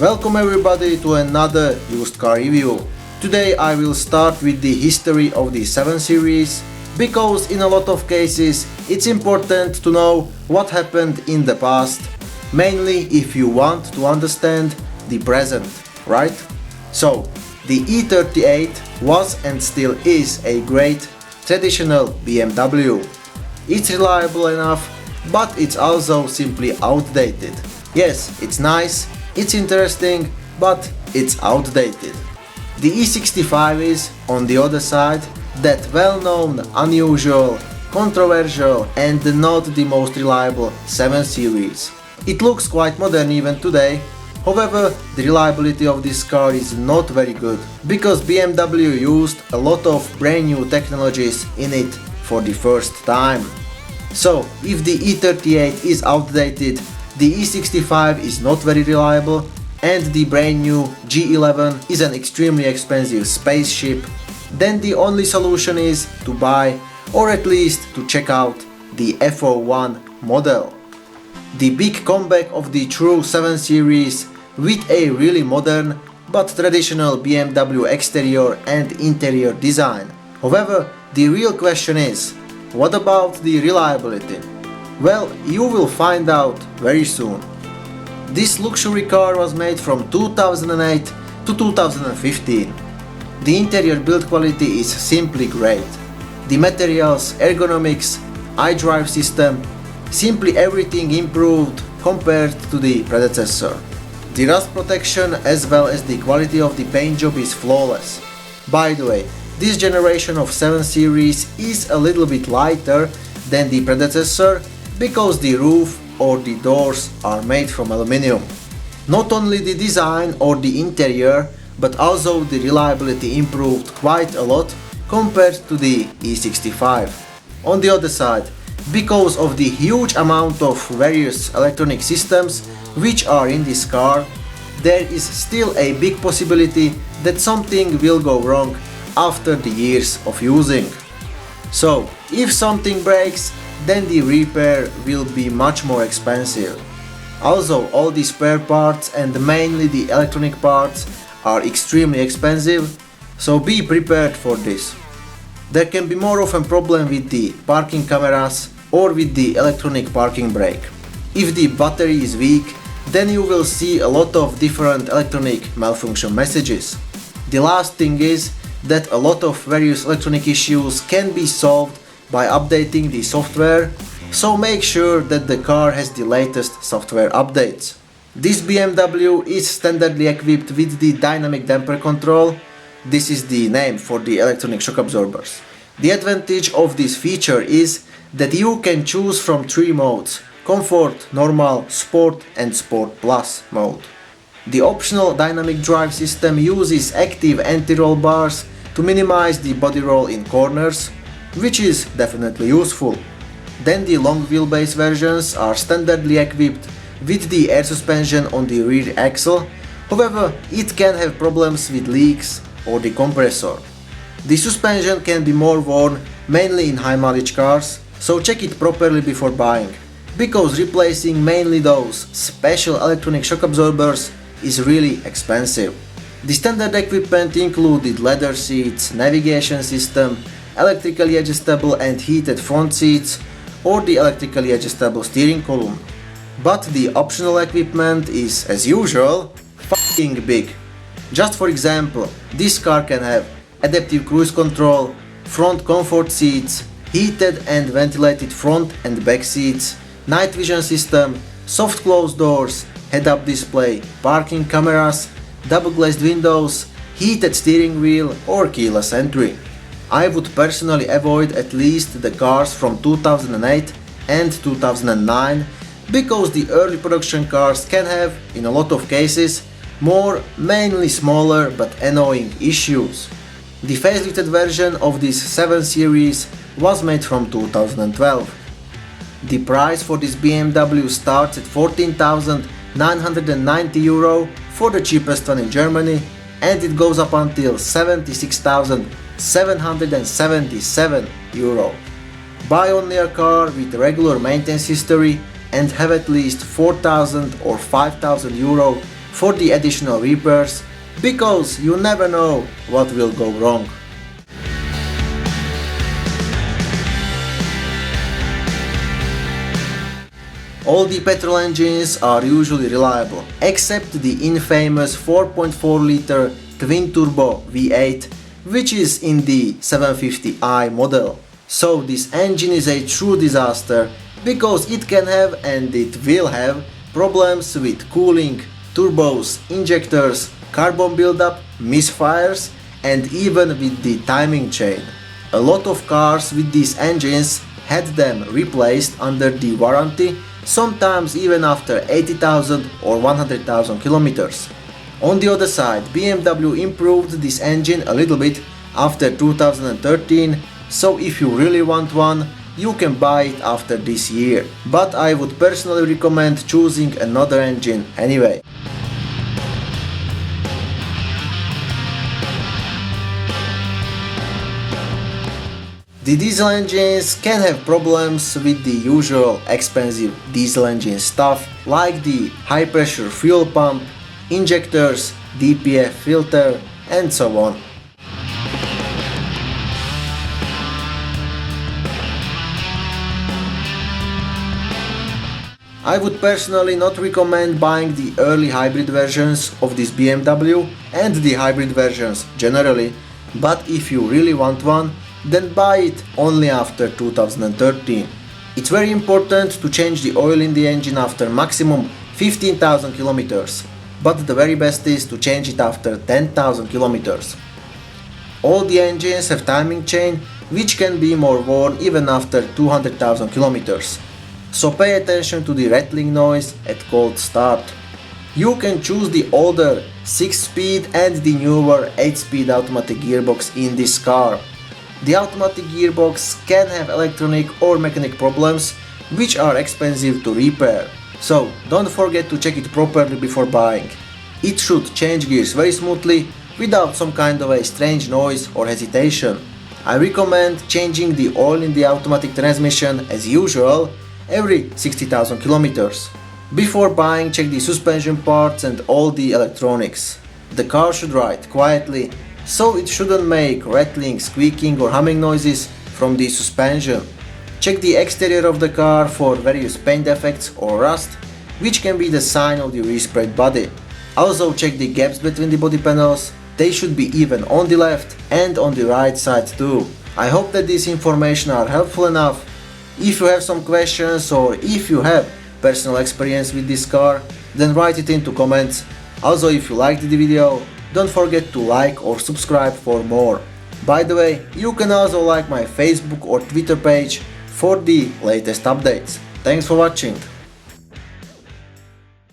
Welcome everybody to another used car review. Today I will start with the history of the 7 Series, because in a lot of cases it's important to know what happened in the past, mainly if you want to understand the present, right? So, the E38 was and still is a great traditional BMW. It's reliable enough, but it's also simply outdated. Yes, it's nice, it's interesting, but it's outdated. The E65 is, on the other side, that well-known, unusual, controversial and not the most reliable 7 Series. It looks quite modern even today. However, the reliability of this car is not very good, because BMW used a lot of brand new technologies in it for the first time. So, if the E38 is outdated, the E65 is not very reliable, and the brand new G11 is an extremely expensive spaceship, then the only solution is to buy, or at least to check out, the F01 model. The big comeback of the true 7 Series with a really modern but traditional BMW exterior and interior design. However, the real question is, what about the reliability? Well, you will find out very soon. This luxury car was made from 2008 to 2015. The interior build quality is simply great. The materials, ergonomics, iDrive system, simply everything improved compared to the predecessor. The rust protection as well as the quality of the paint job is flawless. By the way, this generation of 7 Series is a little bit lighter than the predecessor, because the roof or the doors are made from aluminum. Not only the design or the interior, but also the reliability improved quite a lot compared to the E65. On the other side, because of the huge amount of various electronic systems which are in this car, there is still a big possibility that something will go wrong after the years of using. So, if something breaks, then the repair will be much more expensive. Also, all the spare parts and mainly the electronic parts are extremely expensive, so be prepared for this. There can be more of a problem with the parking cameras or with the electronic parking brake. If the battery is weak, then you will see a lot of different electronic malfunction messages. The last thing is that a lot of various electronic issues can be solved by updating the software, so make sure that the car has the latest software updates. This BMW is standardly equipped with the dynamic damper control. This is the name for the electronic shock absorbers. The advantage of this feature is that you can choose from 3 modes: Comfort, Normal, Sport and Sport Plus mode. The optional dynamic drive system uses active anti-roll bars to minimize the body roll in corners, which is definitely useful. Then the long wheelbase versions are standardly equipped with the air suspension on the rear axle. However, it can have problems with leaks or the compressor. The suspension can be more worn mainly in high mileage cars, so check it properly before buying, because replacing mainly those special electronic shock absorbers is really expensive. The standard equipment included leather seats, navigation system, electrically adjustable and heated front seats, or the electrically adjustable steering column. But the optional equipment is, as usual, fucking big. Just for example, this car can have adaptive cruise control, front comfort seats, heated and ventilated front and back seats, night vision system, soft closed doors, head-up display, parking cameras, double glazed windows, heated steering wheel or keyless entry. I would personally avoid at least the cars from 2008 and 2009, because the early production cars can have, in a lot of cases, more mainly smaller but annoying issues. The facelifted version of this 7 Series was made from 2012. The price for this BMW starts at €14,990 for the cheapest one in Germany, and it goes up until €76,777. Buy only a car with regular maintenance history and have at least €4,000 or €5,000 for the additional repairs, because you never know what will go wrong. All the petrol engines are usually reliable, except the infamous 4.4-liter twin-turbo V8, which is in the 750i model. So this engine is a true disaster, because it can have and it will have problems with cooling, turbos, injectors, carbon buildup, misfires, and even with the timing chain. A lot of cars with these engines had them replaced under the warranty, sometimes even after 80,000 or 100,000 kilometers. On the other side, BMW improved this engine a little bit after 2013, so if you really want one, you can buy it after this year. But I would personally recommend choosing another engine anyway. The diesel engines can have problems with the usual expensive diesel engine stuff, like the high pressure fuel pump, injectors, DPF filter, and so on. I would personally not recommend buying the early hybrid versions of this BMW and the hybrid versions generally, but if you really want one, then buy it only after 2013. It's very important to change the oil in the engine after maximum 15,000 kilometers, but the very best is to change it after 10,000 kilometers. All the engines have timing chain, which can be more worn even after 200,000 kilometers. So pay attention to the rattling noise at cold start. You can choose the older 6-speed and the newer 8-speed automatic gearbox in this car. The automatic gearbox can have electronic or mechanic problems, which are expensive to repair. So don't forget to check it properly before buying. It should change gears very smoothly, without some kind of a strange noise or hesitation. I recommend changing the oil in the automatic transmission as usual every 60,000 kilometers. Before buying, check the suspension parts and all the electronics. The car should ride quietly, so it shouldn't make rattling, squeaking or humming noises from the suspension. Check the exterior of the car for various paint defects or rust, which can be the sign of the resprayed body. Also check the gaps between the body panels, they should be even on the left and on the right side too. I hope that this information are helpful enough. If you have some questions or if you have personal experience with this car, then write it into comments. Also, if you liked the video, don't forget to like or subscribe for more. By the way, you can also like my Facebook or Twitter page for the latest updates. Thanks for watching.